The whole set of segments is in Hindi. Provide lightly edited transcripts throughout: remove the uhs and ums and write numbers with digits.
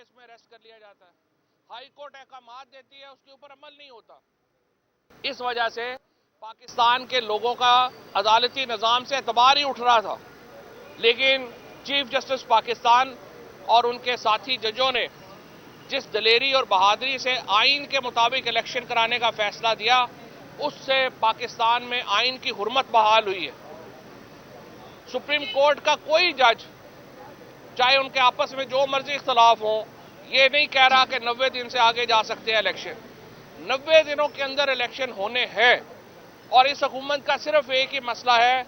इसमें अरेस्ट कर लिया जाता है। हाई कोर्ट अहकामात देती है, उसके ऊपर अमल नहीं होता। इस वजह से पाकिस्तान के लोगों का अदालती निज़ाम से एतबार ही उठ रहा था। लेकिन चीफ जस्टिस पाकिस्तान और उनके साथी जजों ने जिस दलेरी और बहादुरी से आइन के मुताबिक इलेक्शन कराने का फैसला दिया, उससे पाकिस्तान में आइन की हुर्मत बहाल हुई है। सुप्रीम कोर्ट का कोई जज, चाहे उनके आपस में जो मर्जी इख्तलाफ हो, ये नहीं कह रहा कि 90 दिन से आगे जा सकते हैं इलेक्शन। 90 दिनों के अंदर इलेक्शन होने हैं। और इस हुकूमत का सिर्फ एक ही मसला है,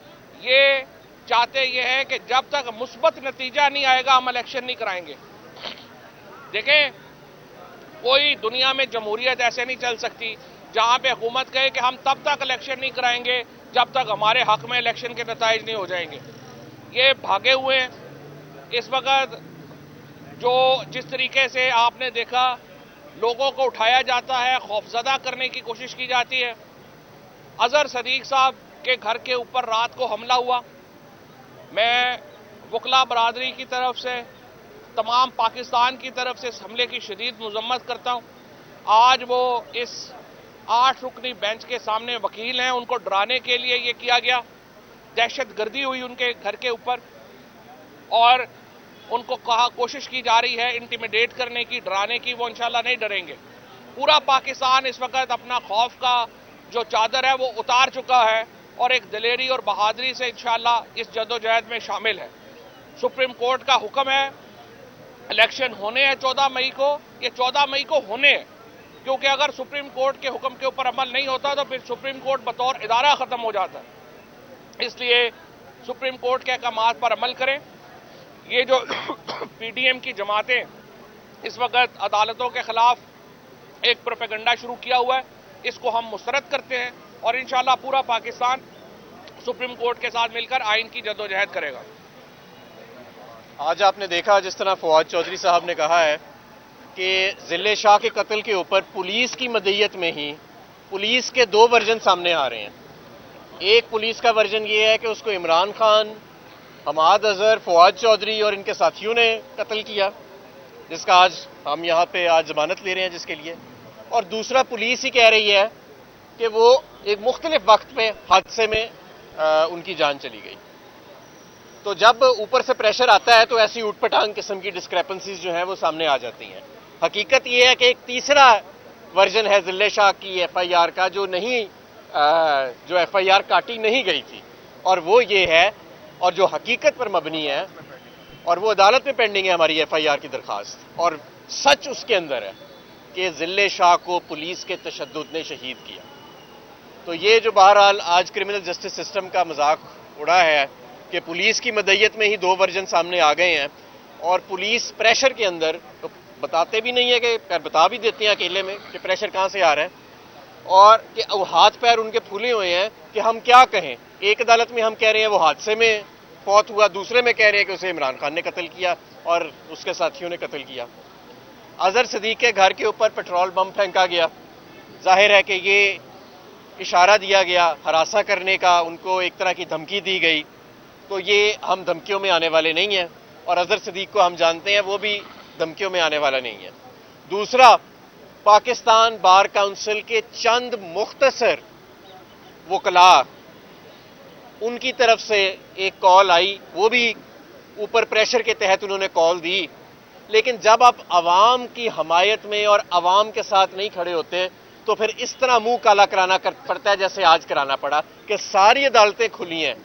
ये चाहते ये है कि जब तक मुस्बत नतीजा नहीं आएगा हम इलेक्शन नहीं कराएंगे। देखें, कोई दुनिया में जमहूरियत ऐसे नहीं चल सकती जहां पे हुकूमत कहे कि हम तब तक इलेक्शन नहीं कराएंगे जब तक हमारे हक में इलेक्शन के नताइज नहीं हो जाएंगे। ये भागे हुए हैं। इस वक्त जो जिस तरीके से आपने देखा, लोगों को उठाया जाता है, खौफजदा करने की कोशिश की जाती है। अजहर सदीक साहब के घर के ऊपर रात को हमला हुआ। मैं वकला बरादरी की तरफ से, तमाम पाकिस्तान की तरफ से इस हमले की शदीद मजम्मत करता हूं। आज वो इस 8 रुकनी बेंच के सामने वकील हैं, उनको डराने के लिए ये किया गया। दहशत गर्दी हुई उनके घर के ऊपर और उनको कोशिश की जा रही है इंटिमिडेट करने की, डराने की। वो इंशाल्लाह नहीं डरेंगे। पूरा पाकिस्तान इस वक्त अपना खौफ का जो चादर है वो उतार चुका है और एक दलेरी और बहादुरी से इंशाल्लाह इस जद्दोजहद में शामिल है। सुप्रीम कोर्ट का हुक्म है, इलेक्शन होने हैं 14 मई को। ये 14 मई को होने हैं, क्योंकि अगर सुप्रीम कोर्ट के हुक्म के ऊपर अमल नहीं होता तो फिर सुप्रीम कोर्ट बतौर इदारा खत्म हो जाता है। इसलिए सुप्रीम कोर्ट के अहकामात पर अमल करें। ये जो पीडीएम की जमातें इस वक्त अदालतों के खिलाफ एक प्रोपेगेंडा शुरू किया हुआ है, इसको हम मुस्तरद करते हैं और इंशाल्लाह पूरा पाकिस्तान सुप्रीम कोर्ट के साथ मिलकर आइन की जद्दोजहद करेगा। आज आपने देखा जिस तरह फवाद चौधरी साहब ने कहा है कि जिले शाह के कत्ल के ऊपर पुलिस की मदईयत में ही पुलिस के 2 वर्जन सामने आ रहे हैं। एक पुलिस का वर्जन ये है कि उसको इमरान खान, हमाद अजहर, फवाद चौधरी और इनके साथियों ने कत्ल किया, जिसका आज हम यहाँ पे आज जमानत ले रहे हैं जिसके लिए। और दूसरा पुलिस ही कह रही है कि वो एक मुख्तलिफ वक्त पे हादसे में उनकी जान चली गई। तो जब ऊपर से प्रेशर आता है तो ऐसी ऊटपटांग किस्म की डिस्क्रेपेंसीज जो हैं वो सामने आ जाती हैं। हकीकत ये है कि एक तीसरा वर्जन है जिले शाह की एफआईआर का जो एफआईआर काटी नहीं गई थी, और वो ये है, और जो हकीकत पर मबनी है, और वो अदालत में पेंडिंग है हमारी एफआईआर की दरखास्त, और सच उसके अंदर है कि जिले शाह को पुलिस के तशद्दुद ने शहीद किया। तो ये जो बहरहाल आज क्रिमिनल जस्टिस सिस्टम का मजाक उड़ा है कि पुलिस की मदईयत में ही 2 वर्जन सामने आ गए हैं, और पुलिस प्रेशर के अंदर तो बताते भी नहीं है कि बता भी देते हैं अकेले में कि प्रेशर कहाँ से आ रहा है, और कि हाथ पैर उनके फूले हुए हैं कि हम क्या कहें। एक अदालत में हम कह रहे हैं वो हादसे में फौत हुआ, दूसरे में कह रहे हैं कि उसे इमरान खान ने कत्ल किया और उसके साथियों ने कत्ल किया। अजहर सदीक के घर के ऊपर पेट्रोल बम फेंका गया। जाहिर है कि ये इशारा दिया गया हरासा करने का, उनको एक तरह की धमकी दी गई। तो ये हम धमकियों में आने वाले नहीं हैं, और अजहर सदीक को हम जानते हैं, वो भी धमकियों में आने वाला नहीं है। दूसरा, पाकिस्तान बार काउंसिल के चंद मुख्तसर वकला, उनकी तरफ से एक कॉल आई, वो भी ऊपर प्रेशर के तहत उन्होंने कॉल दी। लेकिन जब आप आवाम की हमायत में और आवाम के साथ नहीं खड़े होते तो फिर इस तरह मुंह काला कराना पड़ता है जैसे आज कराना पड़ा कि सारी अदालतें खुली हैं,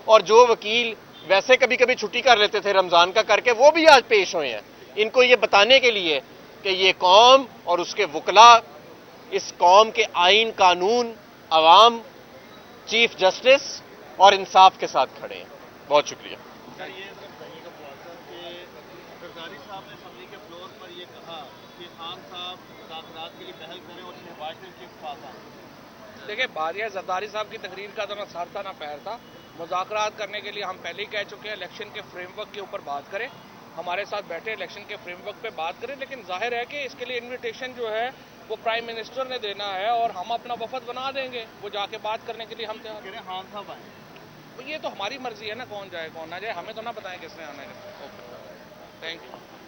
और जो वकील वैसे कभी कभी छुट्टी कर लेते थे रमजान का करके, वो भी आज पेश हुए हैं इनको ये बताने के लिए कि ये कौम और उसके वकला इस कौम के आइन, कानून, अवाम, चीफ जस्टिस और इंसाफ के साथ खड़े हैं। बहुत शुक्रिया। जरदारी साहब ने असम्बली के फ्लोर पर यह कहा कि खान साहब मुज़ाकरात के लिए पहल करें और शहबाज शरीफ के पास आए। देखिए, बारिया जरदारी साहब की तकरीर का तो ना सर था ना पैर था। मुज़ाकरात करने के लिए हम पहले ही कह चुके हैं, इलेक्शन के फ्रेमवर्क के ऊपर बात करें, हमारे साथ बैठे इलेक्शन के फ्रेमवर्क पे बात करें। लेकिन जाहिर है कि इसके लिए इन्विटेशन जो है वो प्राइम मिनिस्टर ने देना है और हम अपना वफद बना देंगे, वो जाके बात करने के लिए हम तैयार। खान साहब आए, तो ये तो हमारी मर्जी है ना, कौन जाए कौन ना जाए, हमें तो ना बताएं किसने आना है। Okay, thank you.